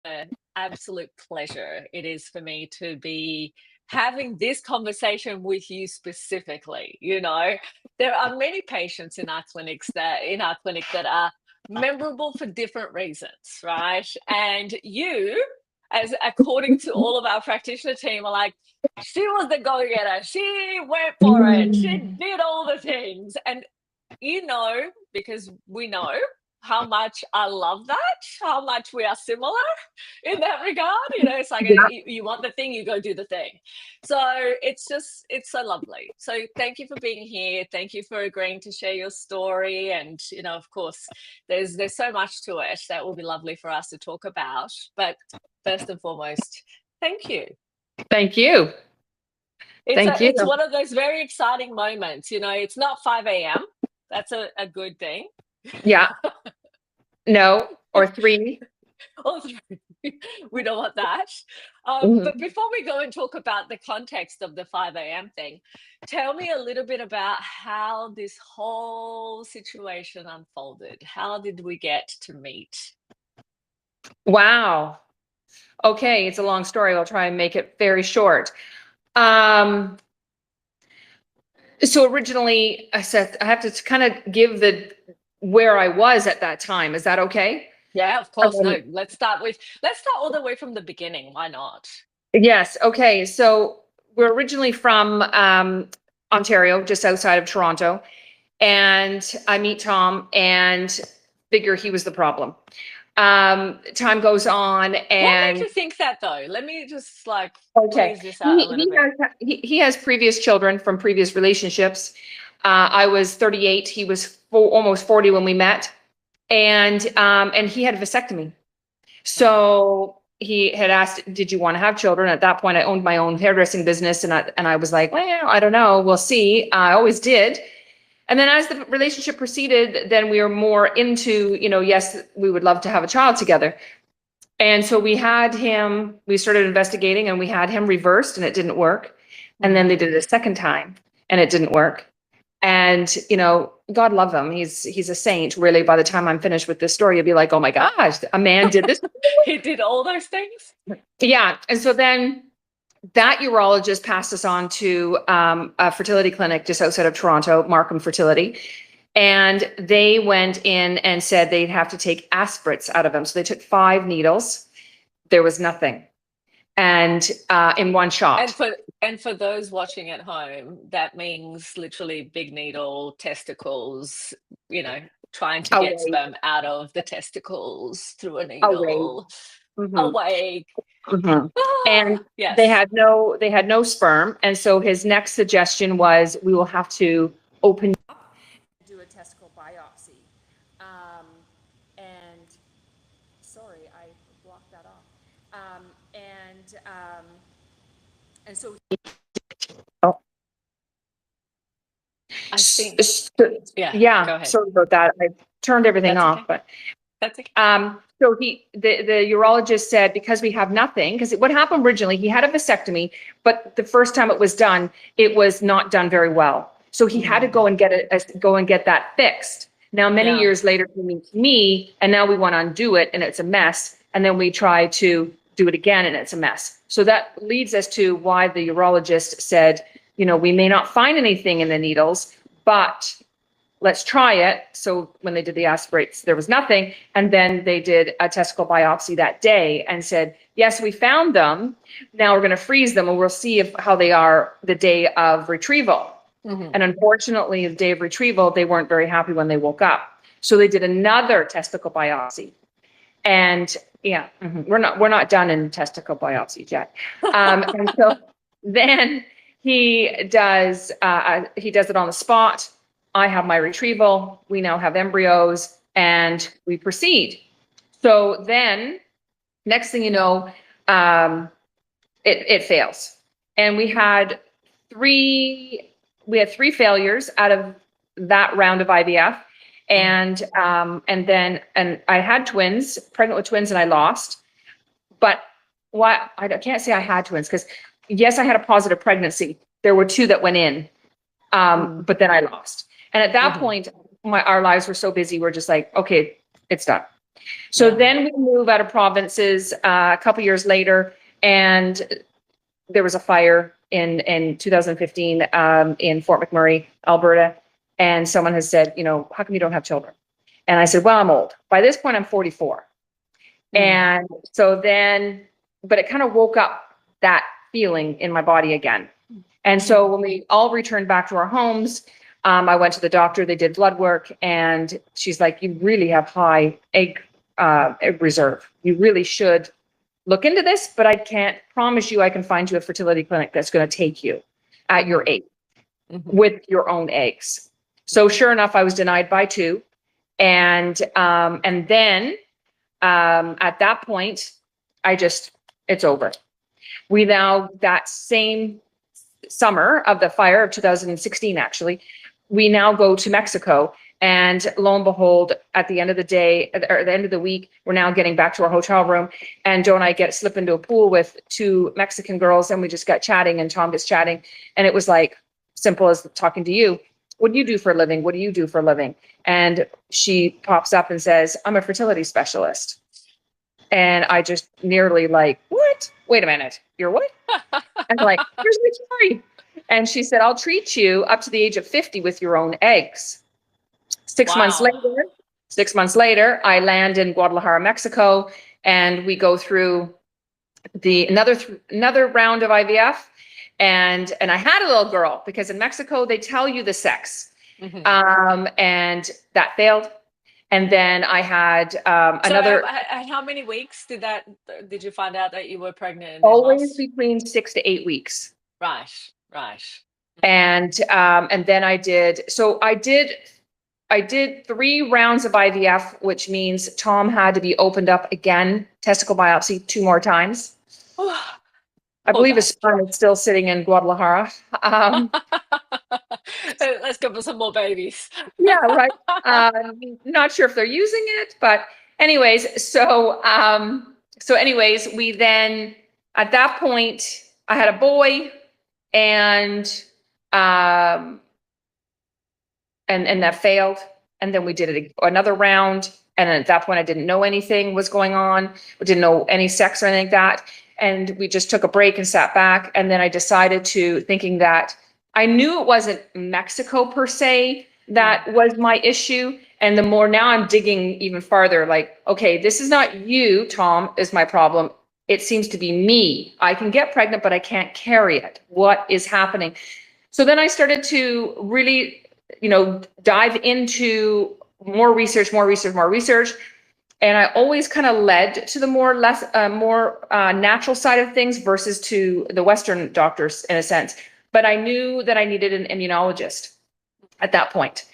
an absolute pleasure it is for me to be having this conversation with you specifically. There are many patients in our clinic that are memorable for different reasons, right? And you, as according to all of our practitioner team, are like, she was the go-getter, she went for it, she did all the things. And because we know how much I love that, how much we are similar in that regard. It's like Yeah. you want the thing, you go do the thing. So it's so lovely. So thank you for being here. Thank you for agreeing to share your story. And, of course, there's so much to it that will be lovely for us to talk about. But first and foremost, thank you. Thank you. Thank you. It's one of those very exciting moments. It's not 5 a.m. That's a good thing. Yeah. No, or 3. Or 3. We don't want that. But before we go and talk about the context of the 5 a.m. thing, tell me a little bit about how this whole situation unfolded. How did we get to meet? Wow. Okay, it's a long story. I'll try and make it very short. So originally, I said I have to kind of give where I was at that time. Is that okay? Yeah, of course. No, let's start all the way from the beginning. Why not? Yes. Okay. So we're originally from Ontario, just outside of Toronto, and I meet Tom and figure he was the problem. Time goes on, and what made you think that, though? Let me just okay, tease this out a little bit. he has previous children from previous relationships. I was 38. He was almost 40 when we met, and he had a vasectomy. So he had asked, "Did you want to have children?" At that point, I owned my own hairdressing business, and I was like, "Well, I don't know. We'll see." I always did. And then as the relationship proceeded, then we were more into, yes, we would love to have a child together. And so we started investigating, and we had him reversed, and it didn't work. And then they did it a second time, and it didn't work. And, God love him. He's a saint, really. By the time I'm finished with this story, you'll be like, oh my gosh, a man did this. He did all those things? Yeah. And so then that urologist passed us on to a fertility clinic just outside of Toronto, Markham Fertility. And they went in and said they'd have to take aspirates out of him. So they took 5 needles. There was nothing. And in one shot. And for those watching at home, that means literally big needle, testicles, trying to get sperm out of the testicles through a needle. Awake. Mm-hmm. And yes. they had no sperm. And so his next suggestion was, we will have to open up and do a testicle biopsy. And sorry, I blocked that off. And so I think yeah. Go ahead. Sorry about that. I turned everything off, okay. but that's okay. So the urologist said, because we have nothing, because what happened originally, he had a vasectomy, but the first time it was done, it was not done very well. So he had to go and get that fixed. Now, many years later, he meets me, and now we want to undo it, and it's a mess. And then we try to do it again, and it's a mess. So that leads us to why the urologist said, we may not find anything in the needles, but let's try it. So when they did the aspirates, there was nothing. And then they did a testicle biopsy that day and said, yes, we found them. Now we're going to freeze them, and we'll see how they are the day of retrieval. And unfortunately, the day of retrieval, they weren't very happy when they woke up. So they did another testicle biopsy. And we're not done in testicle biopsies yet. And so then he does it on the spot. I have my retrieval. We now have embryos, and we proceed. So then, next thing you know, it fails, and we had 3 failures out of that round of IVF, and I had twins, pregnant with twins, and I lost. But I can't say I had twins, because yes, I had a positive pregnancy. There were 2 that went in, but then I lost. And at that point, our lives were so busy. We're just like, okay, it's done. So Yeah. then we move out of provinces a couple years later, and there was a fire in 2015 in Fort McMurray, Alberta, and someone has said, you know, how come you don't have children? And I said, well, I'm old. By this point, I'm 44. And so then, but it kind of woke up that feeling in my body again. And so when we all returned back to our homes, I went to the doctor, they did blood work, and she's like, you really have high egg reserve. You really should look into this, but I can't promise you I can find you a fertility clinic that's going to take you at your age with your own eggs. So sure enough, I was denied by 2. And then at that point, it's over. We now, that same summer of the fire of 2016, actually, we now go to Mexico, and lo and behold, at the end of the day, or at the end of the week, we're now getting back to our hotel room, and Joe and I slip into a pool with 2 Mexican girls, and we just got chatting, and Tom gets chatting, and it was like simple as talking to you. What do you do for a living? What do you do for a living? And she pops up and says, I'm a fertility specialist. And I just nearly like, what? Wait a minute. You're what? I'm like, here's my story. And she said, I'll treat you up to the age of 50 with your own eggs. 6 months later, I land in Guadalajara, Mexico, and we go through another round of IVF. And I had a little girl, because in Mexico, they tell you the sex. And that failed. And then I had another. So at how many weeks did you find out that you were pregnant? Always between 6 to 8 weeks. Right. And then I did 3 rounds of IVF, which means Tom had to be opened up again, testicle biopsy 2 more times. I believe his sperm is still sitting in Guadalajara. Let's go for some more babies. Yeah, right. Not sure if they're using it, but anyways, so anyways, we then, at that point, I had a boy, and that failed. And then we did another round. And at that point, I didn't know anything was going on. We didn't know any sex or anything like that. And we just took a break and sat back. And then I decided thinking that I knew it wasn't Mexico per se that was my issue. And the more now I'm digging even farther, like, okay, this is not you, Tom, is my problem. It seems to be me. I can get pregnant, but I can't carry it. What is happening? So then I started to really, dive into more research. And I always kind of led to the more natural side of things versus to the Western doctors in a sense. But I knew that I needed an immunologist at that point.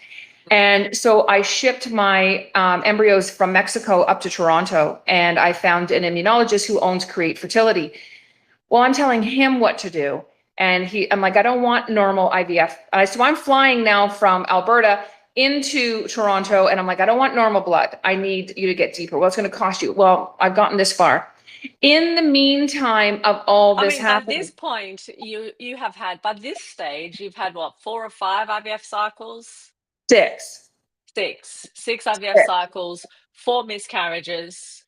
And so I shipped my embryos from Mexico up to Toronto, and I found an immunologist who owns Create Fertility. Well, I'm telling him what to do. And I'm like, I don't want normal IVF. So I'm flying now from Alberta into Toronto, and I'm like, I don't want normal blood. I need you to get deeper. Well, it's going to cost you. Well, I've gotten this far. In the meantime of all this happening, at this point, you have had, by this stage, you've had what, 4 or 5 IVF cycles? 6 IVF cycles, 4 miscarriages.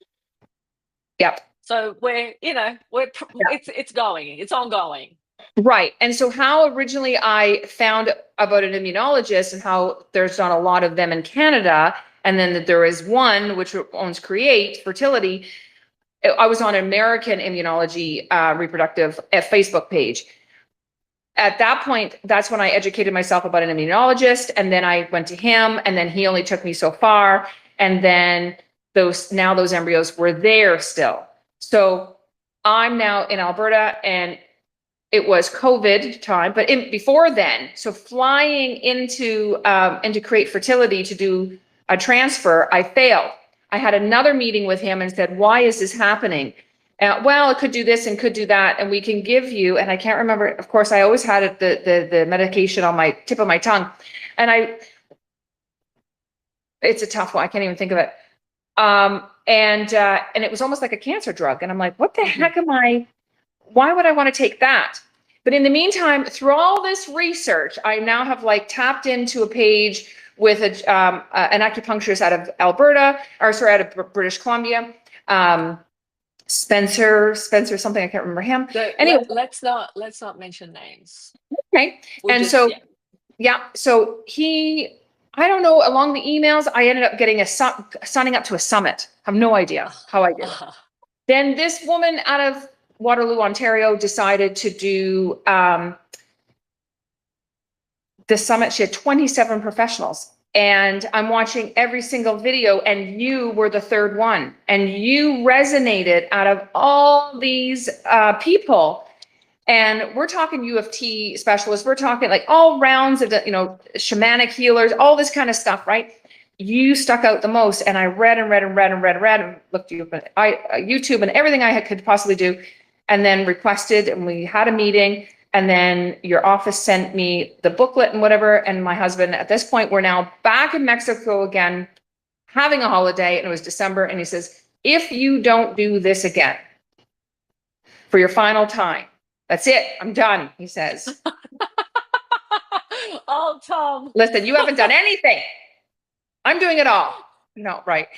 Yep. So it's ongoing. Right. And so how originally I found about an immunologist, and how there's not a lot of them in Canada, and then that there is one which owns Create Fertility. I was on American Immunology Reproductive Facebook page. At that point, that's when I educated myself about an immunologist, and then I went to him, and then he only took me so far, and then those embryos were there still. So I'm now in Alberta, and it was COVID time, but before then, so flying into Create Fertility to do a transfer, I failed. I had another meeting with him and said, why is this happening? Well, it could do this and could do that, and we can give you, and I can't remember, of course, I always had the medication on my tip of my tongue, and it's a tough one, I can't even think of it. And it was almost like a cancer drug, and I'm like, what the heck why would I want to take that? But in the meantime, through all this research, I now have tapped into a page with an acupuncturist out of Alberta, or sorry, out of British Columbia. Spencer, something, I can't remember him. Anyway, let's not mention names. Okay. And so, yeah, so I don't know, along the emails, I ended up getting signing up to a summit. I have no idea how I did it. Then this woman out of Waterloo, Ontario, decided to do the summit. She had 27 professionals. And I'm watching every single video, and you were the third one. And you resonated out of all these people. And we're talking U of T specialists. We're talking like all rounds of the, shamanic healers, all this kind of stuff, right? You stuck out the most. And I read and looked you up at YouTube and everything I could possibly do. And then requested, and we had a meeting. And then your office sent me the booklet and whatever. And my husband, at this point, we're now back in Mexico again, having a holiday. And it was December. And he says, if you don't do this again for your final time, that's it. I'm done, he says. Oh, Tom. Listen, you haven't done anything. I'm doing it all. No, right.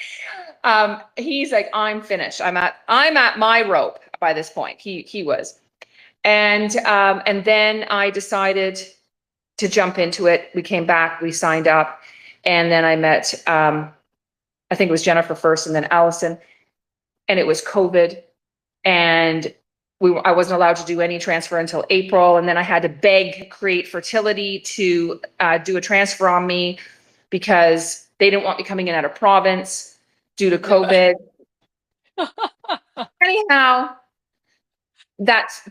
He's like, I'm finished. I'm at my rope by this point. He was. And then I decided to jump into it. We came back, we signed up, and then I met, I think it was Jennifer first and then Allison, and it was COVID, and I wasn't allowed to do any transfer until April. And then I had to beg Create Fertility to do a transfer on me because they didn't want me coming in out of province due to COVID. Anyhow,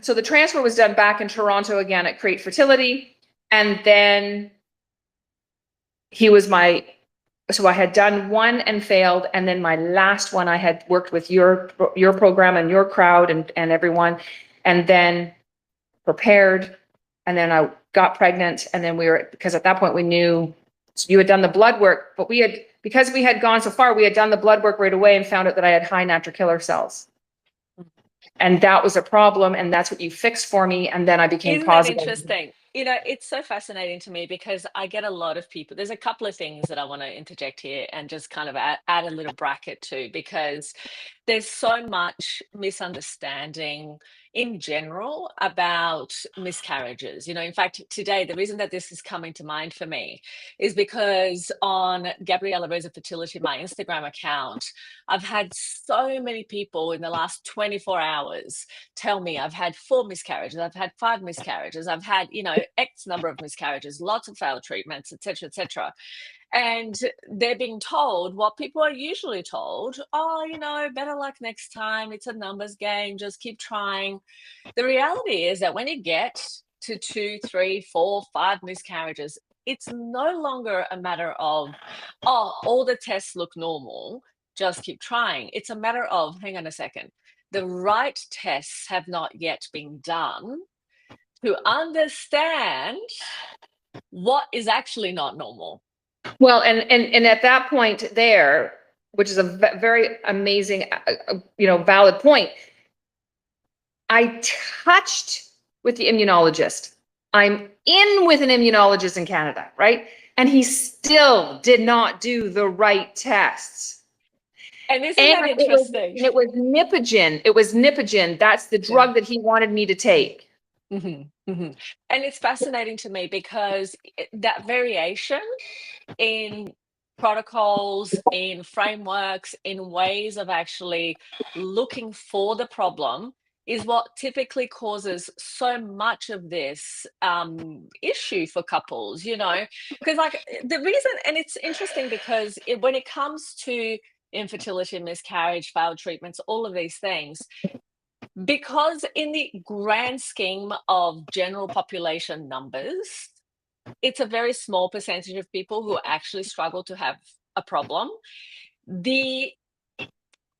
so the transfer was done back in Toronto again at Create Fertility. And then so I had done one and failed. And then my last one, I had worked with your program and your crowd and everyone, and then prepared. And then I got pregnant. And then because at that point we knew you had done the blood work, but because we had gone so far, we had done the blood work right away and found out that I had high natural killer cells. And that was a problem. And that's what you fixed for me. And then I became positive. Isn't that interesting? It's so fascinating to me because I get a lot of people. There's a couple of things that I want to interject here and just kind of add a little bracket to, because there's so much misunderstanding in general about miscarriages. In fact, today, the reason that this is coming to mind for me is because on Gabriella Rosa Fertility, my Instagram account, I've had so many people in the last 24 hours tell me I've had 4 miscarriages, I've had 5 miscarriages, I've had, X number of miscarriages, lots of failed treatments, etc., etc. And they're being told what people are usually told, better luck next time. It's a numbers game. Just keep trying. The reality is that when you get to 2, 3, 4, 5 miscarriages, it's no longer a matter of, all the tests look normal, just keep trying. It's a matter of, hang on a second, the right tests have not yet been done to understand what is actually not normal. Well, and at that point there, which is a very amazing, valid point, I touched with the immunologist. I'm in with an immunologist in Canada, right? And he still did not do the right tests. And isn't that interesting? It was Nipogen. It was Nipogen. That's the drug that he wanted me to take. Mm-hmm, mm-hmm. And it's fascinating to me because that variation in protocols, in frameworks, in ways of actually looking for the problem is what typically causes so much of this issue for couples, because the reason, and it's interesting because when it comes to infertility, miscarriage, failed treatments, all of these things, because in the grand scheme of general population numbers, it's a very small percentage of people who actually struggle to have a problem. The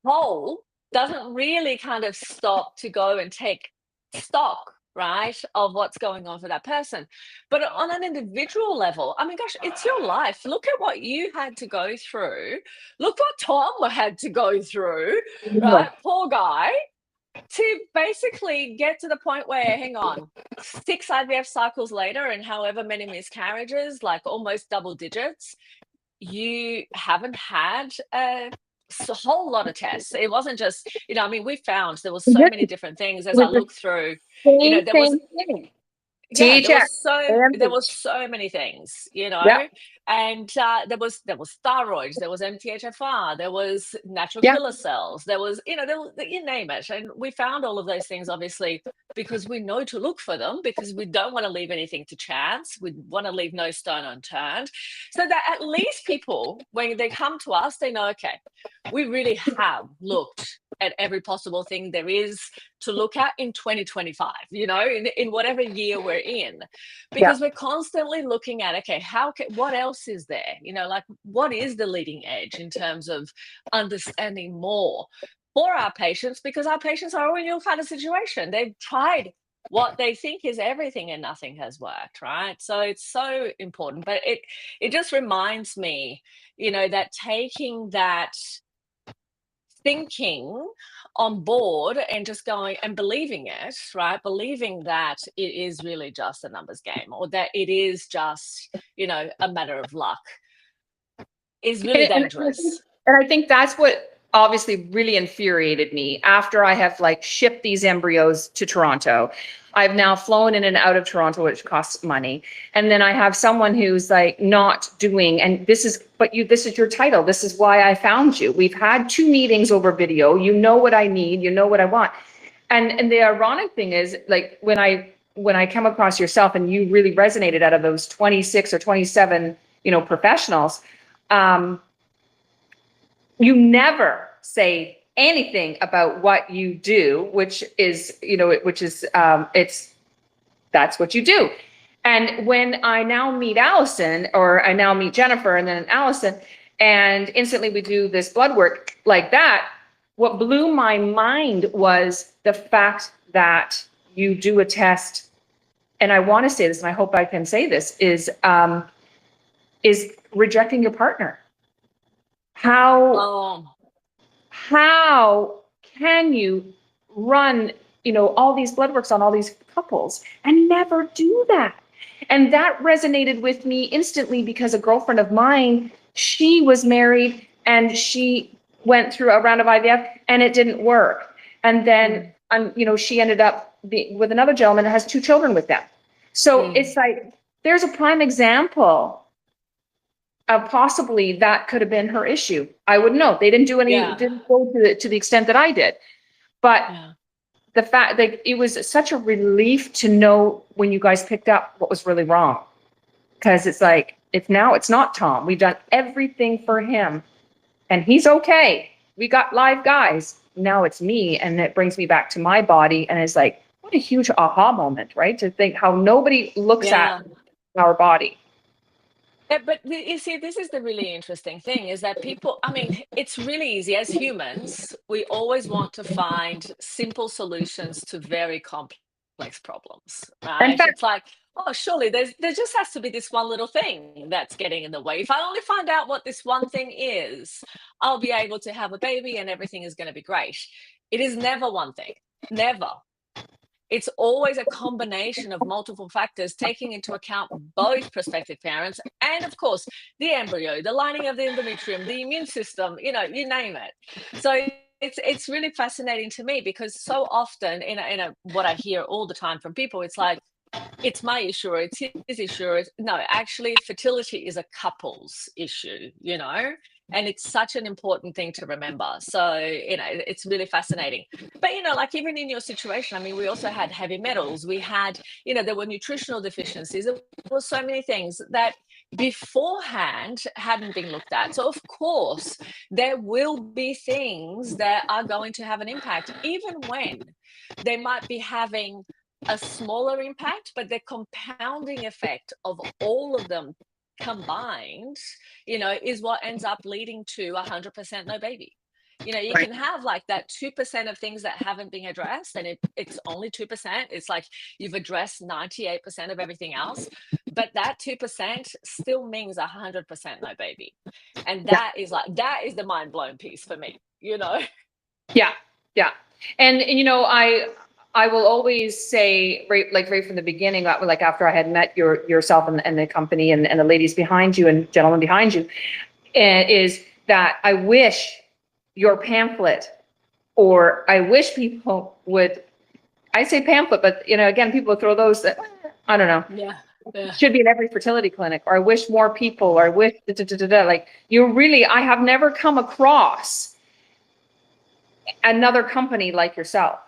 whole doesn't really kind of stop to go and take stock, right, of what's going on for that person. But on an individual level, I mean, gosh, it's your life. Look at what you had to go through. Look what Tom had to go through, right? Poor guy. To basically get to the point where, hang on, 6 IVF cycles later and however many miscarriages, like almost double digits, you haven't had a whole lot of tests. It wasn't just, I mean, we found there was so This many different things as I was the looked through, same there was, thing. yeah, THX, there AMD. was so many things, Yep, and there was thyroid, there was MTHFR, there was natural yep, killer cells, there was, you name it, and we found all of those things obviously because we know to look for them, because we don't want to leave anything to chance. We want to leave no stone unturned, so that at least people, when they come to us, they know, okay, we really have looked at every possible thing there is to look at in 2025, in whatever year we're in, yep. because we're constantly looking at, okay, what else is there? Like, what is the leading edge in terms of understanding more for our patients, because our patients are in your kind of situation. They've tried what they think is everything and nothing has worked, right? So it's so important. But it just reminds me, that taking that thinking on board and just going and believing it, right? Believing that it is really just a numbers game, or that it is just, a matter of luck, is really And, dangerous. and I think that's what obviously really infuriated me after I have like shipped these embryos to Toronto. I've now flown in and out of Toronto, which costs money. And then I have someone who's like not doing, and this is your title. This is why I found you. We've had 2 meetings over video. You know what I need, you know what I want. And the ironic thing is, like, when I come across yourself and you really resonated out of those 26 or 27, professionals, you never say anything about what you do, which is, that's what you do. And when I now meet Allison, or I now meet Jennifer and then Allison, and instantly we do this blood work like that, what blew my mind was the fact that you do a test, and I want to say this, and I hope I can say this, is rejecting your partner. Oh, How can you run, all these blood works on all these couples and never do that? And that resonated with me instantly, because a girlfriend of mine, she was married and she went through a round of IVF and it didn't work. And then, she ended up with another gentleman that has 2 children with them. So it's like, there's a prime example of possibly that could have been her issue. I wouldn't know. They didn't didn't go to the extent that I did. But the fact that it was such a relief to know when you guys picked up what was really wrong. Because it's like, it's not Tom. We've done everything for him and he's okay. We got live guys. Now it's me. And it brings me back to my body. And it's like, what a huge aha moment, right? To think how nobody looks at our body. But you see, this is the really interesting thing, is that people, I mean, it's really easy as humans. We always want to find simple solutions to very complex problems, In right? fact, It's like, oh, surely there just has to be this one little thing that's getting in the way. If I only find out what this one thing is, I'll be able to have a baby and everything is going to be great. It is never one thing, never. It's always a combination of multiple factors, taking into account both prospective parents and, of course, the embryo, the lining of the endometrium, the immune system, you name it. So it's really fascinating to me, because so often what I hear all the time from people, it's like, it's my issue, or it's his issue. No, actually, fertility is a couple's issue, and it's such an important thing to remember. So, it's really fascinating. But, like, even in your situation, I mean, we also had heavy metals. We had, there were nutritional deficiencies. There were so many things that beforehand hadn't been looked at. So, of course, there will be things that are going to have an impact, even when they might be having a smaller impact, but the compounding effect of all of them combined, is what ends up leading to 100% no baby. You can have like that 2% of things that haven't been addressed, and it's only 2%. It's like you've addressed 98% of everything else, but that 2% still means 100% no baby. And that is the mind blown piece for me. Yeah. Yeah. And I will always say, right from the beginning, like after I had met yourself and the company and the ladies behind you and gentlemen behind you, is that I wish your pamphlet, or I wish people would, I say pamphlet, but again, people throw those that, I don't know. Yeah. Yeah. Should be in every fertility clinic, or I wish more people, or I wish like I have never come across another company like yourself,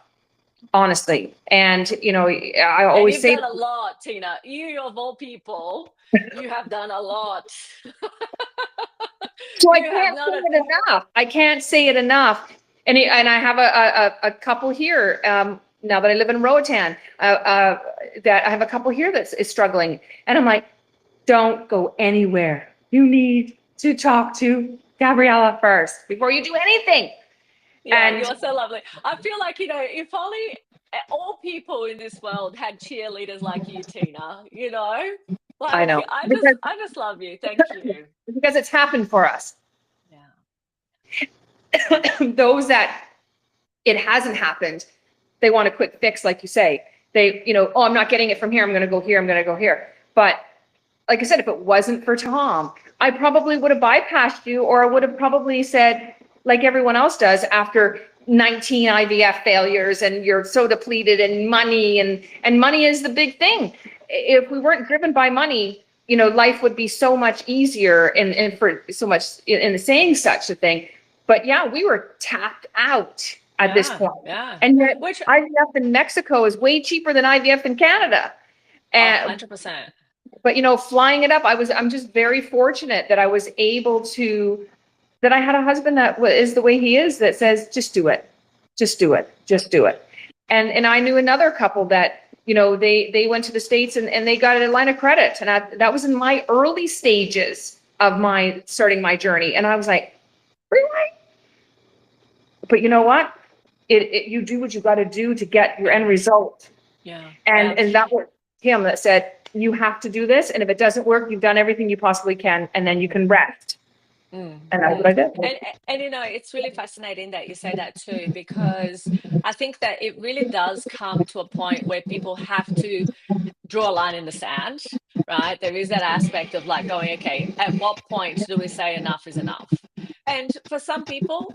honestly. And I always you've say, done a lot, Tina. You of all people, you have done a lot. so I You have can't not say it enough. I can't say it enough. And I have a couple here, now that I live in Roatan, that I have a couple here that is struggling. And I'm like, don't go anywhere. You need to talk to Gabriella first before you do anything. Yeah, And you're so lovely. I feel like, if only all people in this world had cheerleaders like you, Tina, I like know, I just love you. Thank you. because it's happened for us. Yeah. Those that it hasn't happened, they want a quick fix, like you say. They, oh, I'm not getting it from here. I'm going to go here. I'm going to go here. But like I said, if it wasn't for Tom, I probably would have bypassed you, or I would have probably said, like everyone else does, after 19 IVF failures and you're so depleted, and money is the big thing. If we weren't driven by money, life would be so much easier, and for so much in saying such a thing. But yeah, we were tapped out at this point. Yeah. And yet Which, IVF in Mexico is way cheaper than IVF in Canada. And 100%. but flying it up, I'm just very fortunate that I was able to, that I had a husband that is the way he is, that says, just do it. Just do it. Just do it. And I knew another couple that, they went to the States and they got a line of credit. And that was in my early stages of starting my journey. And I was like, really? But you know what? You do what you got to do to get your end result. Yeah. And that was him that said, you have to do this. And if it doesn't work, you've done everything you possibly can, and then you can rest. And that's what I did. And it's really fascinating that you say that too, because I think that it really does come to a point where people have to draw a line in the sand, right? There is that aspect of like going, okay, at what point do we say enough is enough? And for some people,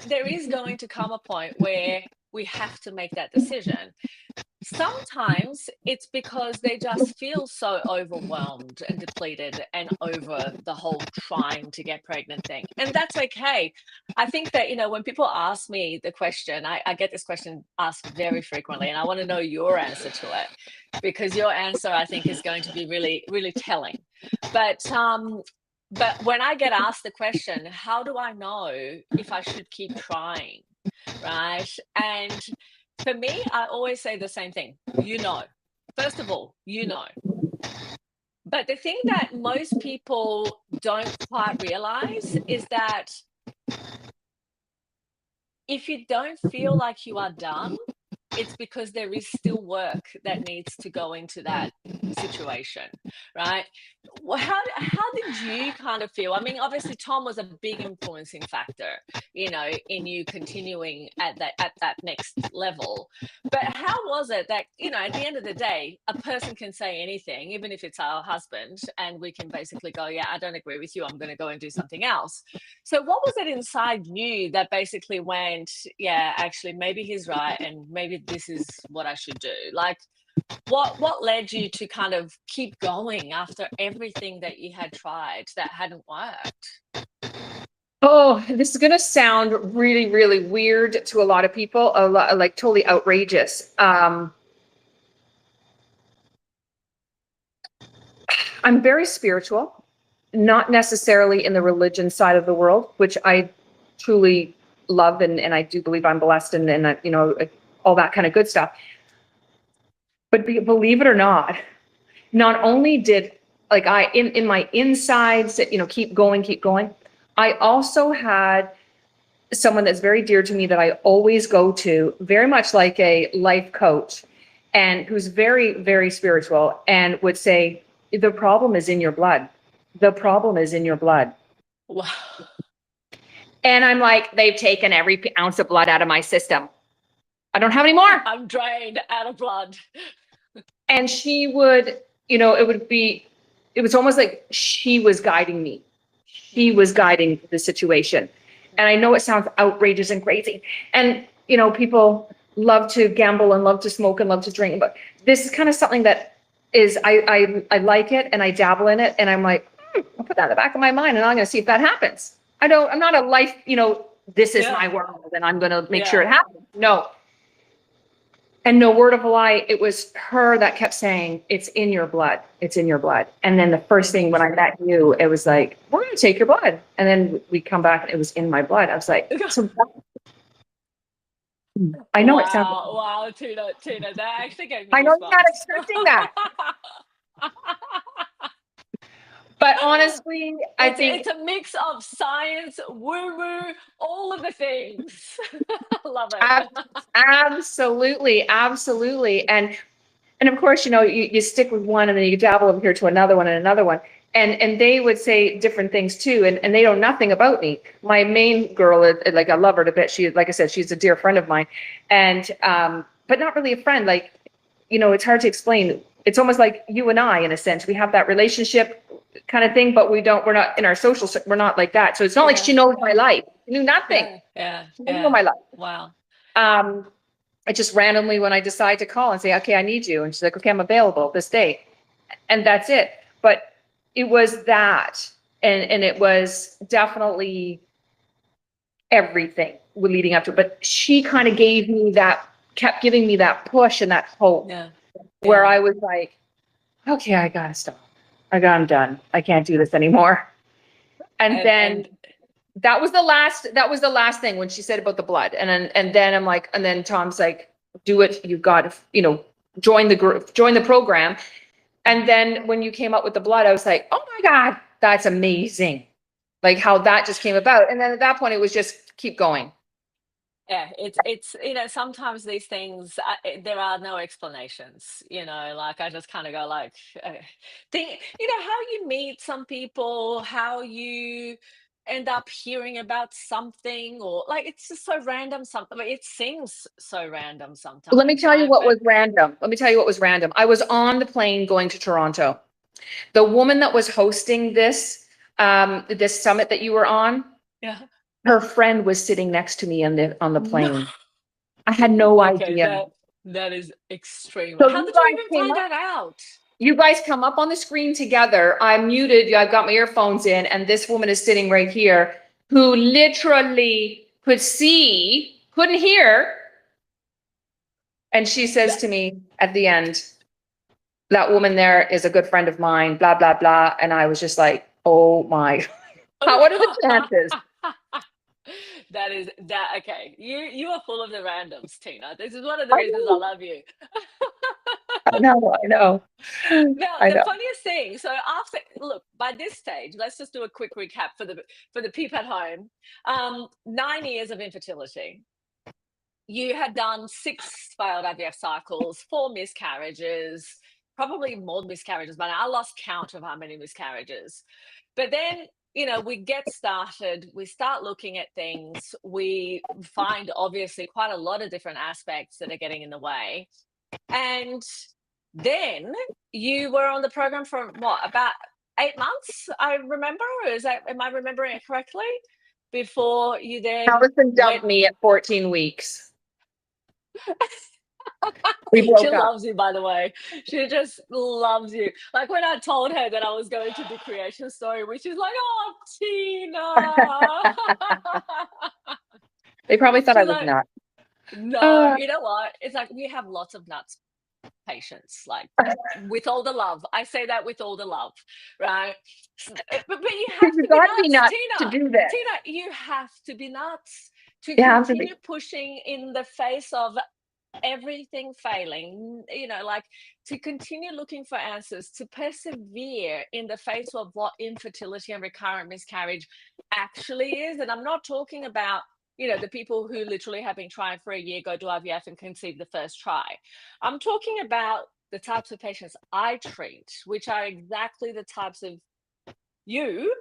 there is going to come a point where we have to make that decision. Sometimes it's because they just feel so overwhelmed and depleted and over the whole trying to get pregnant thing. And that's okay. I think that, when people ask me the question, I get this question asked very frequently, and I want to know your answer to it, because your answer, I think, is going to be really, really telling. But when I get asked the question, how do I know if I should keep trying, right? And for me, I always say the same thing. First of all, But the thing that most people don't quite realize is that if you don't feel like you are done, it's because there is still work that needs to go into that situation, right? Well, how did you kind of feel? I mean, obviously Tom was a big influencing factor, in you continuing at that next level. But how was it that, at the end of the day, a person can say anything, even if it's our husband, and we can basically go, yeah, I don't agree with you, I'm going to go and do something else. So what was it inside you that basically went, yeah, actually, maybe he's right, and maybe this is what I should do? Like, what led you to kind of keep going after everything that you had tried that hadn't worked? Oh, this is going to sound really, really weird to a lot of people, like totally outrageous. I'm very spiritual, not necessarily in the religion side of the world, which I truly love, and I do believe I'm blessed, and all that kind of good stuff. But believe it or not only did I in my insides, keep going. I also had someone that's very dear to me that I always go to, very much like a life coach, and who's very, very spiritual, and would say, the problem is in your blood. The problem is in your blood. Wow. And I'm like, they've taken every ounce of blood out of my system. I don't have any more. I'm drained out of blood. And she would, it was almost like she was guiding me. She was guiding the situation. And I know it sounds outrageous and crazy. And, people love to gamble and love to smoke and love to drink. But this is kind of something that is, I like it and I dabble in it. And I'm like, I'll put that in the back of my mind and I'm going to see if that happens. I'm not a life, this is my world and I'm going to make sure it happens. No. And no word of a lie, it was her that kept saying, it's in your blood. It's in your blood. And then the first thing when I met you, it was like, we're going to take your blood. And then we come back and it was in my blood. I was like, so I know it sounds. Wow, Tina, that actually gave me I know goosebumps. you're not expecting that. But honestly, I think it's a mix of science, woo-woo, all of the things. I love it. Absolutely. And of course, you stick with one and then you dabble over here to another one and another one. And they would say different things too. And they know nothing about me. My main girl, like I love her to bit. She, like I said, she's a dear friend of mine. And, but not really a friend. Like, it's hard to explain. It's almost like you and I, in a sense, we have that relationship kind of thing, but we're not in our social, we're not like that. So it's not like she knows my life. She knew nothing. She didn't know my life. Wow. I just randomly, when I decide to call and say, okay, I need you. And she's like, okay, I'm available this day. And that's it. But it was that. And it was definitely everything leading up to it. But she kind of kept giving me that push and that hope where I was like, okay, I gotta stop. I'm done. I can't do this anymore. And then that was the last thing when she said about the blood. And then I'm like, and then Tom's like, do it. You've got to, join the group, join the program. And then when you came up with the blood, I was like, oh my God, that's amazing. Like how that just came about. And then at that point, it was just keep going. Yeah, it's sometimes these things there are no explanations. Like I just kind of go like, think how you meet some people, how you end up hearing about something, or like it's just so random. Something it seems so random sometimes. Let me tell you right? what was random. I was on the plane going to Toronto. The woman that was hosting this summit that you were on. Yeah. Her friend was sitting next to me on the plane. No. I had no idea. That is extreme. So how did you even find that out? You guys come up on the screen together. I'm muted. I've got my earphones in, and this woman is sitting right here who literally could see, couldn't hear. And she says to me at the end, that woman there is a good friend of mine, blah, blah, blah. And I was just like, oh my, what are the chances? Okay. You are full of the randoms, Tina. This is one of the reasons I love you. I know. Now, the funniest thing. So look, by this stage, let's just do a quick recap for the people at home. 9 years of infertility. You had done 6 failed IVF cycles, 4 miscarriages, probably more miscarriages, but I lost count of how many miscarriages. But then we get started, we start looking at things, we find obviously quite a lot of different aspects that are getting in the way. And then you were on the program for about 8 months, I remember? Am I remembering it correctly? Before you then Allison dumped me at 14 weeks. We broke she up. loves you, by the way. She just loves you. Like when I told her that I was going to do Creation Story, which is like, oh, Tina. They probably thought I was nuts. No, you know what? It's like we have lots of nuts patients, like with all the love. I say that with all the love, right? But you have to be nuts, Tina. To do this. Tina, you have to be nuts to continue pushing in the face of everything failing, like to continue looking for answers, to persevere in the face of what infertility and recurrent miscarriage actually is. And I'm not talking about the people who literally have been trying for a year, go to IVF and conceive the first try. I'm talking about the types of patients I treat, which are exactly the types of you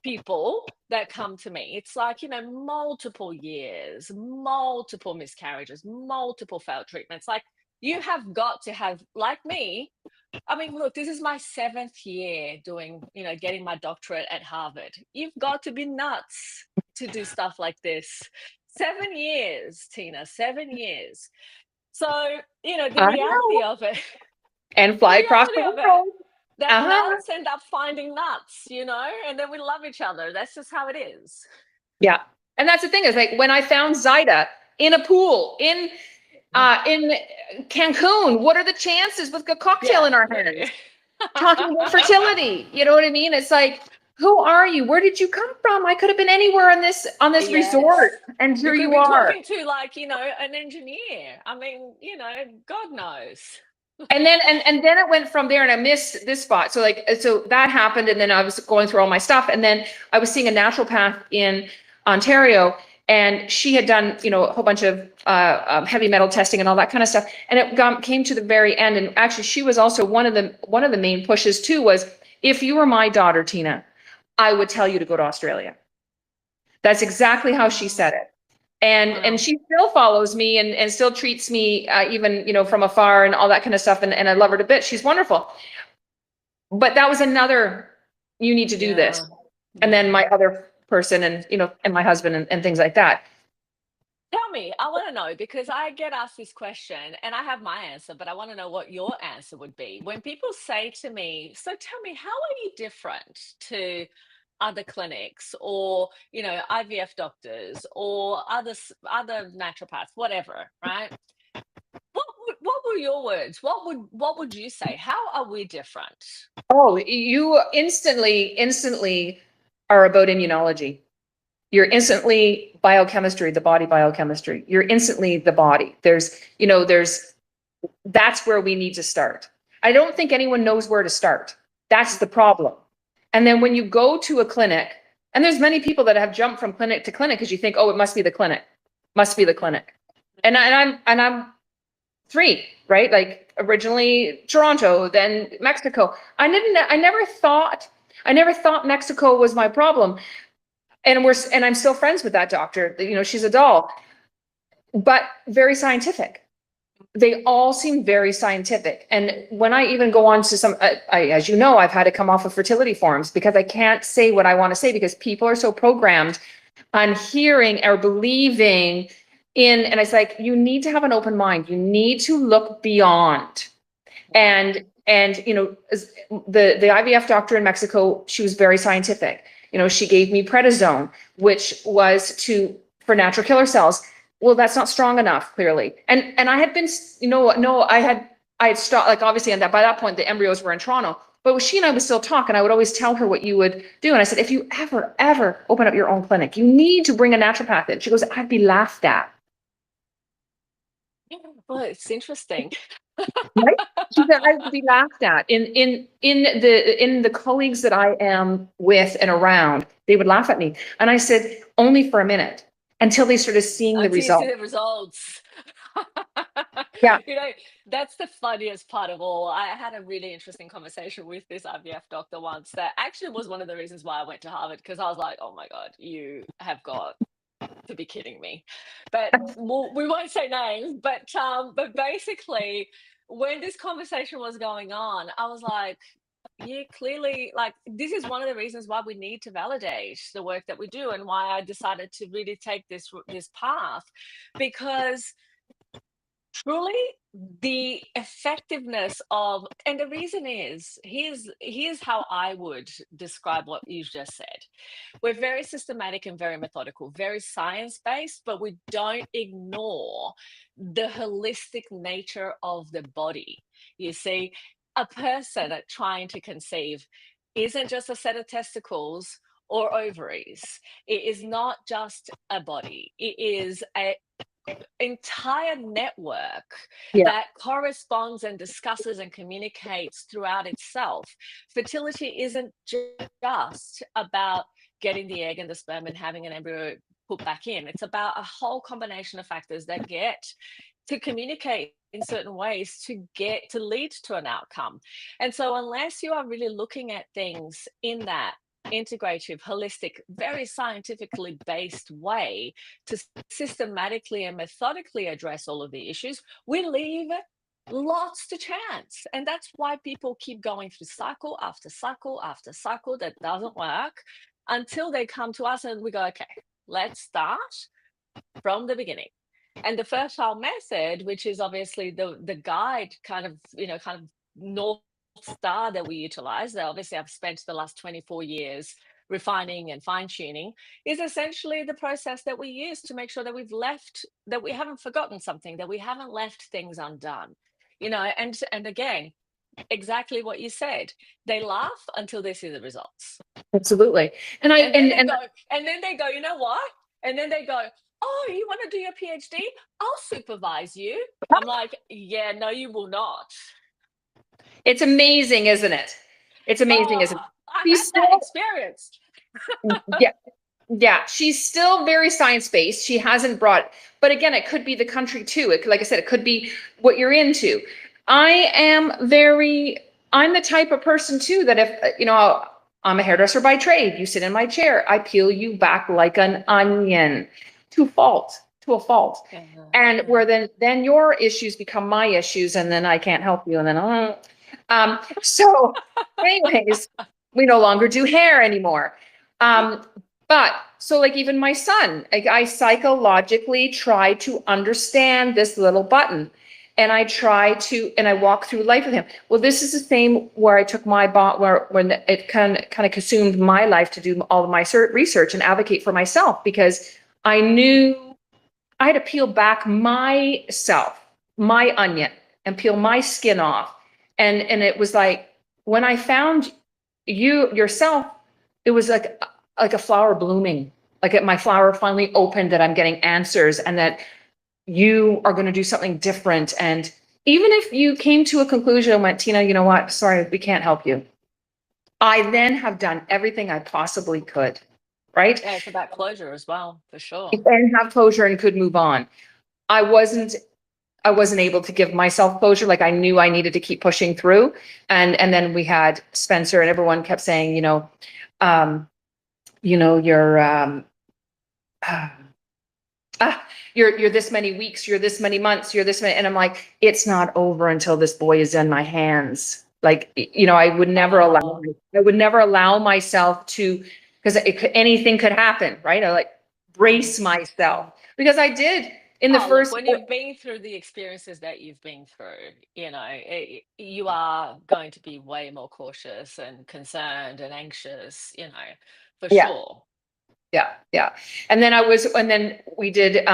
people that come to me, it's like, multiple years, multiple miscarriages, multiple failed treatments. Like, you have got to have, like me, I mean, look, this is my 7th year doing, getting my doctorate at Harvard. You've got to be nuts to do stuff like this. 7 years, Tina, 7 years. So, the I reality know. of it, And the fly across the reality of it, world. that Uh-huh. nuts end up finding nuts, and then we love each other. That's just how it is. Yeah. And that's the thing is like when I found Zaida in a pool in Cancun, what are the chances with a cocktail Yeah. in our hands talking about fertility? You know what I mean? It's like, who are you? Where did you come from? I could have been anywhere on this Yes. resort, and You here could you be are. talking to, like, an engineer. I mean, God knows. And then it went from there, and I missed this spot. So that happened, and then I was going through all my stuff, and then I was seeing a naturopath in Ontario, and she had done a whole bunch of heavy metal testing and all that kind of stuff, and came to the very end. And actually, she was also one of the main pushes too. Was, if you were my daughter, Tina, I would tell you to go to Australia. That's exactly how she said it. And Wow. she still follows me and still treats me even from afar and all that kind of stuff, and I love her to bits. She's wonderful. But that was another, you need to do this. Yeah. And then Yeah. my other person, and and my husband, and things like that. Tell me, I want to know, because I get asked this question and I have my answer, but I want to know what your answer would be. When people say to me, so tell me, how are you different to other clinics, or, IVF doctors, or other naturopaths, whatever, right? What were your words? What would you say? How are we different? Oh, you instantly are about immunology. You're instantly biochemistry, the body biochemistry. You're instantly the body. That's where we need to start. I don't think anyone knows where to start. That's the problem. And then when you go to a clinic, and there's many people that have jumped from clinic to clinic because you think, oh, it must be the clinic, must be the clinic. And I'm 3, right? Like originally Toronto, then Mexico. I never thought Mexico was my problem. And I'm still friends with that doctor. She's a doll, but very scientific. They all seem very scientific. And when I even go on to some, as you know, I've had to come off of fertility forums because I can't say what I want to say because people are so programmed on hearing or believing in, and it's like, you need to have an open mind. You need to look beyond. And the IVF doctor in Mexico, she was very scientific. She gave me prednisone, which was for natural killer cells. Well, that's not strong enough, clearly. And I had been, no, I had stopped, like, obviously, and by that point, the embryos were in Toronto. But she and I would still talk, and I would always tell her what you would do. And I said, if you ever open up your own clinic, you need to bring a naturopath in. She goes, I'd be laughed at. Well, it's interesting. Right? She said, I would be laughed at. In the colleagues that I am with and around, they would laugh at me. And I said, only for a minute, until they started seeing the Until you see result. the results. Yeah. That's the funniest part of all. I had a really interesting conversation with this IVF doctor once that actually was one of the reasons why I went to Harvard, because I was like, oh my God, you have got to be kidding me. But we won't say names, but basically, when this conversation was going on, I was like, yeah, clearly, like, this is one of the reasons why we need to validate the work that we do, and why I decided to really take this path, because truly the effectiveness of, and the reason is, here's how I would describe what you've just said. We're very systematic and very methodical, very science based, but we don't ignore the holistic nature of the body. You see, a person trying to conceive isn't just a set of testicles or ovaries. It is not just a body. It is a entire network Yeah. that corresponds and discusses and communicates throughout itself. Fertility isn't just about getting the egg and the sperm and having an embryo put back in. It's about a whole combination of factors that get to communicate in certain ways to lead to an outcome. And so unless you are really looking at things in integrative, holistic, very scientifically based way to systematically and methodically address all of the issues, we leave lots to chance. And that's why people keep going through cycle after cycle after cycle that doesn't work until they come to us and we go, okay, let's start from the beginning. And the fertile method, which is obviously the guide kind of, kind of north star that we utilize, that obviously I've spent the last 24 years refining and fine tuning, is essentially the process that we use to make sure that that we haven't forgotten something, that we haven't left things undone, and again, exactly what you said. They laugh until they see the results. Absolutely. And then they go, you know what? And then they go, oh, you want to do your PhD? I'll supervise you. I'm like, yeah, no, you will not. it's amazing, isn't it? It's amazing, isn't it? I had that experience. Yeah. Yeah, she's still very science-based. She hasn't brought, but again, it could be the country too. Like I said, it could be what you're into. I'm the type of person too, that if, I'm a hairdresser by trade, you sit in my chair, I peel you back like an onion to a fault. And where then your issues become my issues, and then I can't help you. And then, so anyways, we no longer do hair anymore. But so like even my son, I psychologically try to understand this little button, and I walk through life with him. Well, this is the same where I took my when it kind of consumed my life to do all of my research and advocate for myself, because I knew I had to peel back myself, my onion, and peel my skin off. And it was like, when I found yourself, it was like a flower blooming, like my flower finally opened, that I'm getting answers, and that you are going to do something different. And even if you came to a conclusion and went, Tina, you know what? Sorry, we can't help you. I then have done everything I possibly could. Right? Yeah, it's about closure as well, for sure. And have closure and could move on. I wasn't able to give myself closure. Like I knew I needed to keep pushing through. And then we had Spencer, and everyone kept saying, you're this many weeks, you're this many months, you're this many. And I'm like, it's not over until this boy is in my hands. Like, I would never allow myself to, because anything could happen, right? I like brace myself, because I did in the first. When you've been through the experiences that you've been through, you are going to be way more cautious and concerned and anxious, for sure. Yeah. And then we did,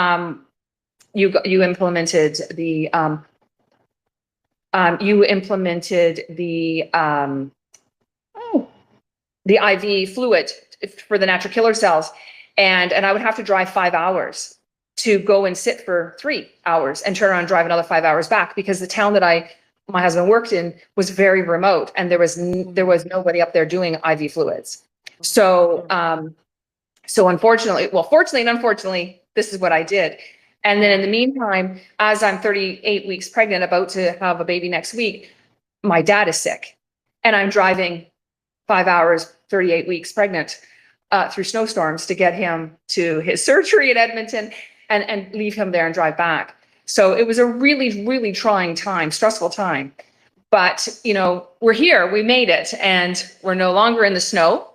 you implemented the, the IV fluid for the natural killer cells. And I would have to drive 5 hours to go and sit for 3 hours and turn around and drive another 5 hours back, because the town that my husband worked in was very remote, and there was nobody up there doing IV fluids. So, fortunately and unfortunately, this is what I did. And then in the meantime, as I'm 38 weeks pregnant, about to have a baby next week, my dad is sick, and I'm driving 5 hours, 38 weeks pregnant, through snowstorms to get him to his surgery in Edmonton, and leave him there and drive back. So it was a really, really trying time, stressful time. But, we're here, we made it, and we're no longer in the snow.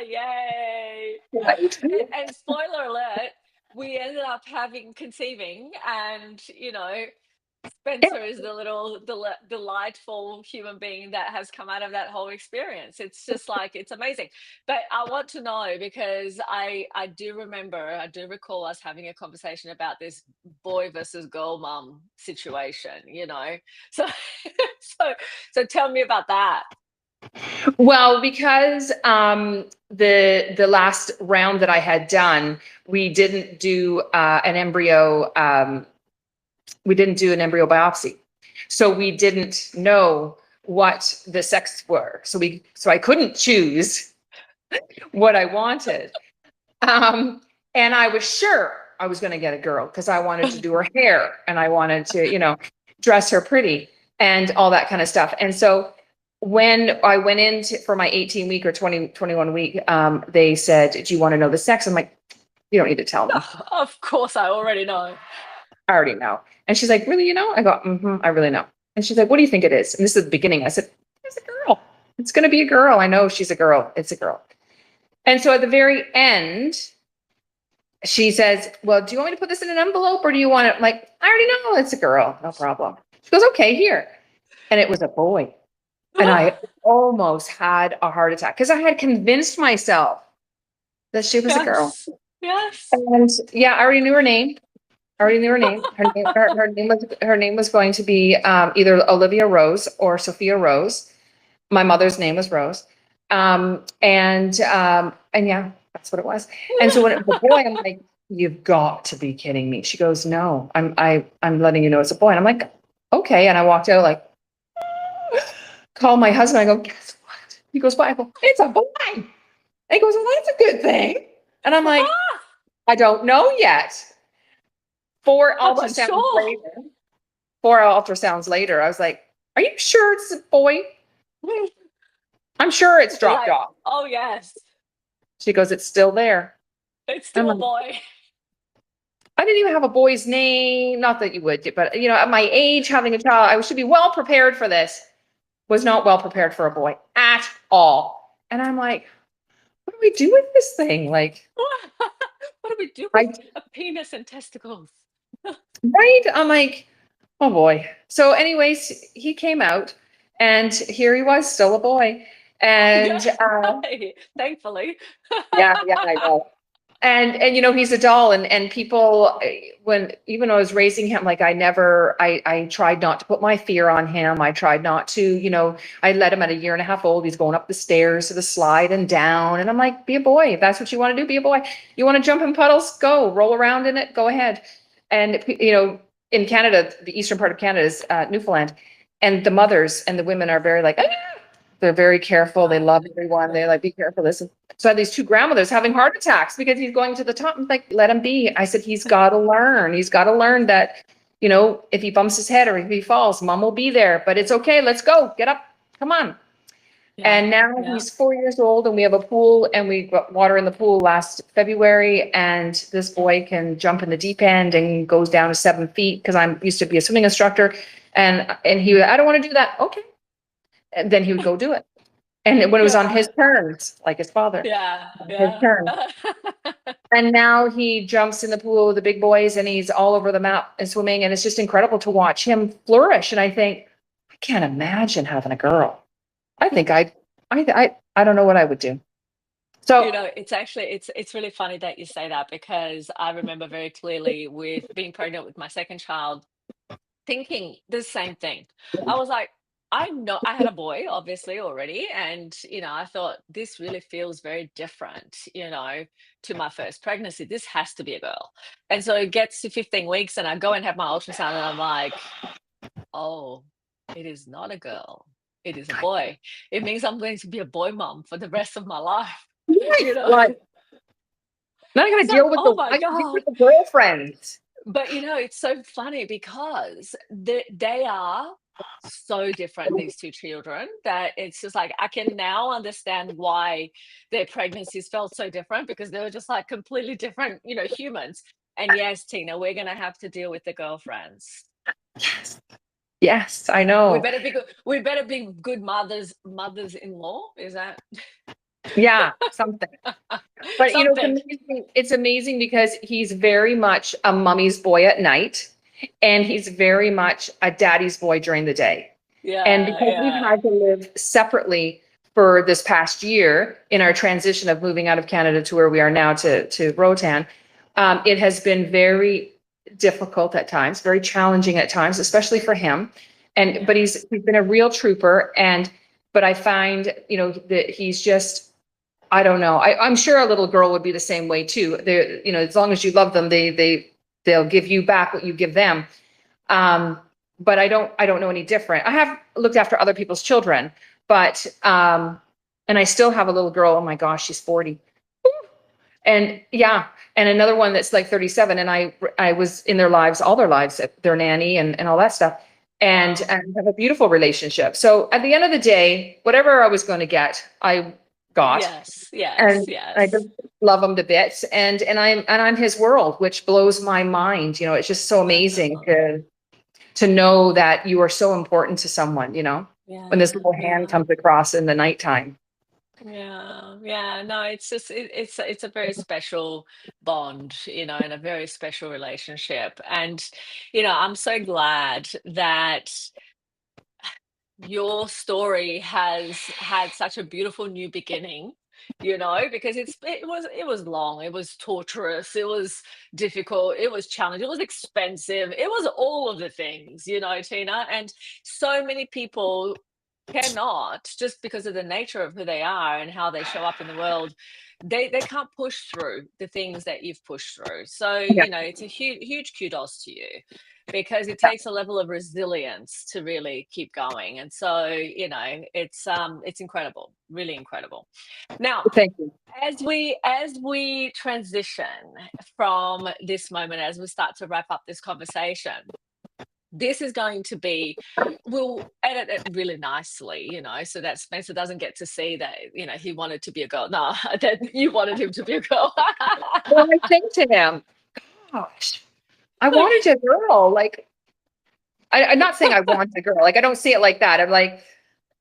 Yay. Right. And spoiler alert, we ended up conceiving, and Spencer is the little delightful human being that has come out of that whole experience. It's just like, it's amazing. But I want to know, because I do recall us having a conversation about this boy versus girl mom situation, so so tell me about that. Well, because the last round that I had done, we didn't do an embryo. We didn't do an embryo biopsy, so we didn't know what the sex were. So I couldn't choose what I wanted, and I was sure I was going to get a girl, because I wanted to do her hair, and I wanted to, dress her pretty and all that kind of stuff. And so when I went in for my 18 week or 21 week, they said, do you want to know the sex? I'm like, you don't need to tell me. Of course, I already know. I already know. And she's like, really, you know? I go, I really know. And she's like, what do you think it is? And this is the beginning. I said, it's a girl. It's going to be a girl. I know she's a girl. It's a girl. And so at the very end, she says, well, do you want me to put this in an envelope or do you want it? I'm like, I already know it's a girl. No problem. She goes, okay, here. And it was a boy. And I almost had a heart attack because I had convinced myself that she was a girl. Yes. And yeah, I already knew her name. Her name was going to be either Olivia Rose or Sophia Rose. My mother's name was Rose. And yeah, that's what it was. And so when it was a boy, I'm like, you've got to be kidding me. She goes, no, I'm letting you know it's a boy. And I'm like, okay. And I walked out like, call my husband. I go, guess what? He goes, what? I go, it's a boy. And he goes, well, that's a good thing. And I'm like, I don't know yet. Four ultrasounds later, I was like, are you sure it's a boy? I'm sure it's dropped off. Oh, yes. She goes, it's still there. It's still a boy. I didn't even have a boy's name. Not that you would, but you know, at my age, having a child, I should be well prepared for this. Was not well prepared for a boy at all. And I'm like, what do we do with this thing? Like, what do we do with a penis and testicles? Right? I'm like, oh boy. So anyways, he came out and here he was, still a boy. And thankfully. yeah, I know. And you know, he's a doll and people, even when I was raising him, like I tried not to put my fear on him. I tried not to, you know, I let him at 1.5 years old. He's going up the stairs to the slide and down. And I'm like, be a boy. If that's what you want to do, be a boy. You want to jump in puddles? Go. Roll around in it. Go ahead. And, you know, in Canada, the eastern part of Canada is Newfoundland. And the mothers and the women are very like, they're very careful. They love everyone. They're like, be careful. Listen. So I had these two grandmothers having heart attacks because he's going to the top. I'm like, let him be. I said, he's got to learn. He's got to learn that, you know, if he bumps his head or if he falls, mom will be there. But it's okay. Let's go. Get up. Come on. Yeah, and now he's 4 years old and we have a pool and we got water in the pool last February. And this boy can jump in the deep end and goes down to 7 feet because I used to be a swimming instructor. And he, I don't want to do that. Okay. And then he would go do it. And when it was on his terms, like his father. His turn. And now he jumps in the pool with the big boys and he's all over the map and swimming. And it's just incredible to watch him flourish. And I think, I can't imagine having a girl. I think I don't know what I would do. So, you know, it's actually, it's really funny that you say that because I remember very clearly with being pregnant with my second child, thinking the same thing. I was like, I know I had a boy obviously already. And, you know, I thought this really feels very different, you know, to my first pregnancy. This has to be a girl. And so it gets to 15 weeks and I go and have my ultrasound and I'm like, oh, it is not a girl. It is a boy. It means I'm going to be a boy mom for the rest of my life. You know? Like, not going to deal with the girlfriends. But you know, it's so funny because they are so different, these two children, that it's just like I can now understand why their pregnancies felt so different because they were just like completely different, you know, humans. And yes, Tina, we're gonna have to deal with the girlfriends. Yes, I know. We better be good mothers-in-law. Is that? Yeah, something. But you know, it's amazing because he's very much a mummy's boy at night, and he's very much a daddy's boy during the day. Yeah. And because we've had to live separately for this past year in our transition of moving out of Canada to where we are now to Rotan, it has been very difficult at times, very challenging at times, especially for him. And but he's been a real trooper. But I find, you know, that he's just, I don't know. I'm sure a little girl would be the same way too. They, you know, as long as you love them, they'll give you back what you give them. But I don't know any different. I have looked after other people's children, but and I still have a little girl. Oh my gosh, she's 40. And yeah, and another one that's like 37. And I was in their lives, all their lives, their nanny and all that stuff. and have a beautiful relationship. So at the end of the day, whatever I was going to get, I got, Yes, yes, and I yes. just love him to bits. And I'm his world, which blows my mind. You know, it's just so amazing Wonderful. to know that you are so important to someone, you know, when this Yeah, little hand yeah. comes across in the nighttime. Yeah, yeah. No, it's just it's a very special bond, and a very special relationship. And I'm so glad that your story has had such a beautiful new beginning, because it was long, it was torturous, it was difficult, it was challenging, it was expensive, it was all of the things, Tina. And so many people cannot, just because of the nature of who they are and how they show up in the world, they can't push through the things that you've pushed through. So, Yeah. it's a huge kudos to you, because it Yeah. takes a level of resilience to really keep going. And so, it's incredible, really incredible. Now, Thank you. as we transition from this moment, as we start to wrap up this conversation, this is going to be, we'll edit it really nicely, so that Spencer doesn't get to see that, he wanted to be a girl. No, that you wanted him to be a girl. Well, I think to him, gosh, I wanted a girl. Like, I'm not saying I want a girl. Like, I don't see it like that. I'm like,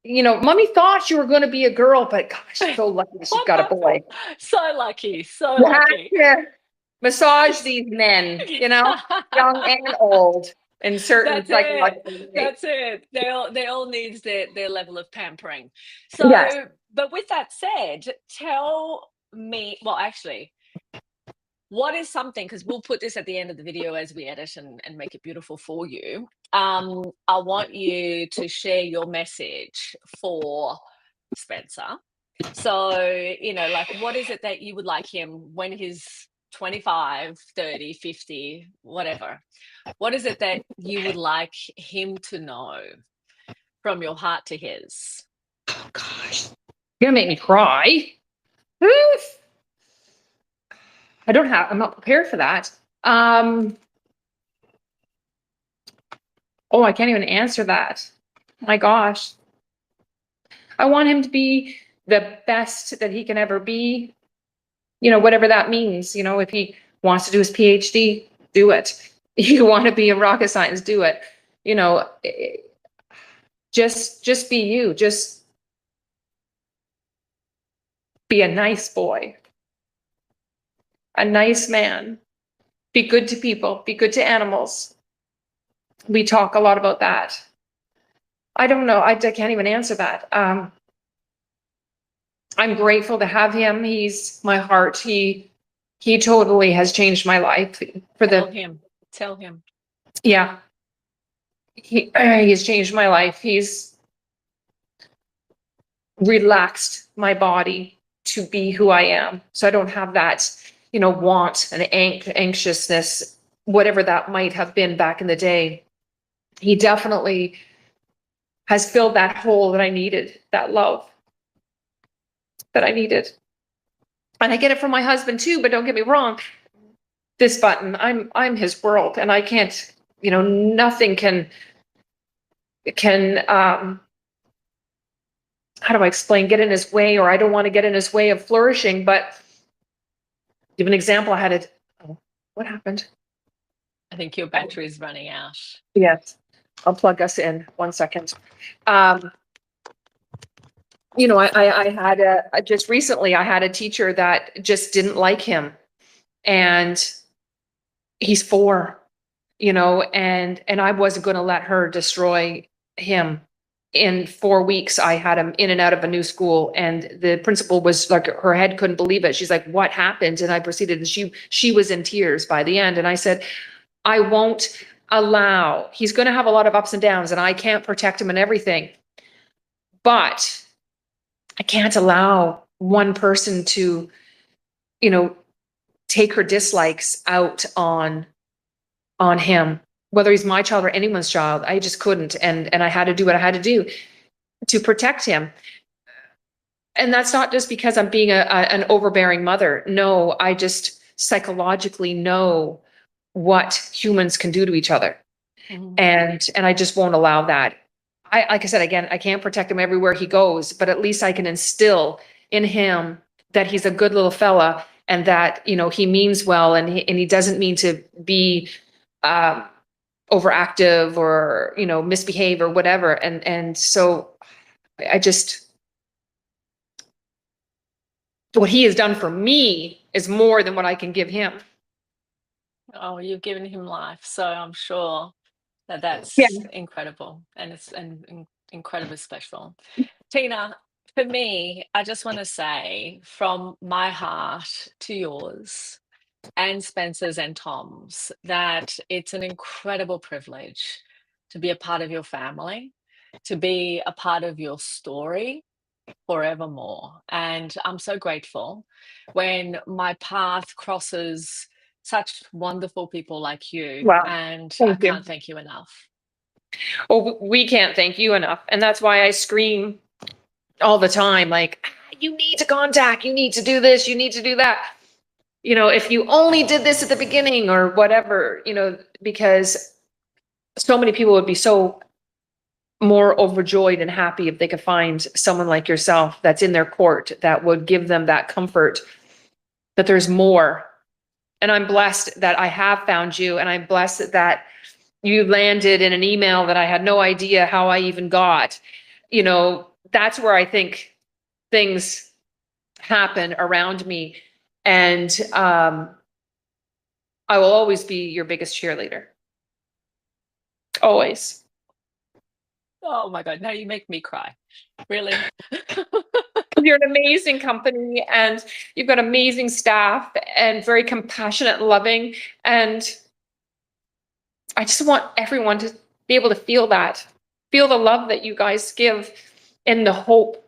mommy thought you were going to be a girl, but gosh, so lucky she's got a boy. So lucky, so You have lucky. to massage these men, young and old, in certain That's it. psychological ways. That's it. They all needs their level of pampering. Yes. So, but with that said, tell me, well, actually, what is something, because we'll put this at the end of the video as we edit and make it beautiful for you. I want you to share your message for Spencer. So, like, what is it that you would like him when he's 25, 30, 50, whatever? What is it that you would like him to know from your heart to his? Oh gosh, you're gonna make me cry. Oof. I'm not prepared for that. Oh, I can't even answer that. My gosh. I want him to be the best that he can ever be, whatever that means. If he wants to do his PhD, do it. You want to be a rocket scientist, do it. Just be you. Just be a nice boy, a nice man. Be good to people, be good to animals. We talk a lot about that. I don't know. I can't even answer that. I'm grateful to have him. He's my heart. He totally has changed my life for Tell him. yeah. He's changed my life. He's relaxed my body to be who I am. So I don't have that, want and anxiousness, whatever that might have been back in the day. He definitely has filled that hole that I needed, that love that I needed. And I get it from my husband too, but don't get me wrong. This button, I'm his world, and I can't, nothing can how do I explain, get in his way, or I don't want to get in his way of flourishing. But give an example. What happened? I think your battery is running out. Yes. I'll plug us in 1 second. I had just recently, I had a teacher that just didn't like him, and he's 4, and I wasn't going to let her destroy him. In 4 weeks, I had him in and out of a new school, and the principal was like, her head couldn't believe it. She's like, "What happened?" And I proceeded, and she was in tears by the end. And I said, I won't allow, he's going to have a lot of ups and downs, and I can't protect him and everything, but I can't allow one person to, take her dislikes out on him, whether he's my child or anyone's child. I just couldn't. And I had to do what I had to do to protect him. And that's not just because I'm being an overbearing mother. No, I just psychologically know what humans can do to each other. Mhm. And I just won't allow that. Like I said, again, I can't protect him everywhere he goes, but at least I can instill in him that he's a good little fella and that, you know, he means well and he doesn't mean to be, overactive or, you know, misbehave or whatever. And so I just, what he has done for me is more than what I can give him. Oh, you've given him life, so I'm sure that Yeah. that's incredible, and it's incredibly special. Tina, for me, I just want to say from my heart to yours and Spencer's and Tom's that it's an incredible privilege to be a part of your family, to be a part of your story forevermore. And I'm so grateful when my path crosses such wonderful people like you, Wow. and I Thank you. can't thank you enough. Well, we can't thank you enough. And that's why I scream all the time, like, you need to contact, you need to do this, you need to do that. You know, if you only did this at the beginning or whatever, you know, because so many people would be so more overjoyed and happy if they could find someone like yourself that's in their court that would give them that comfort that there's more. And I'm blessed that I have found you, and I'm blessed that you landed in an email that I had no idea how I even got. You know, that's where I think things happen around me. And I will always be your biggest cheerleader. Always. Oh my God, now you make me cry. Really? You're an amazing company and you've got amazing staff and very compassionate and loving. And I just want everyone to be able to feel that, feel the love that you guys give and the hope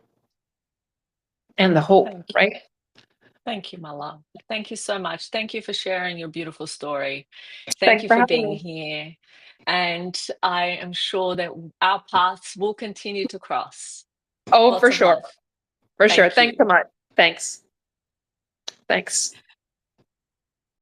Thank you. right? Thank you, my love. Thank you so much. Thank you for sharing your beautiful story. Thank Thanks you for for having being me. here. And I am sure that our paths will continue to cross. Oh, Lots for of sure. love. For sure. Thank Thanks so you. much. Thanks. Thanks.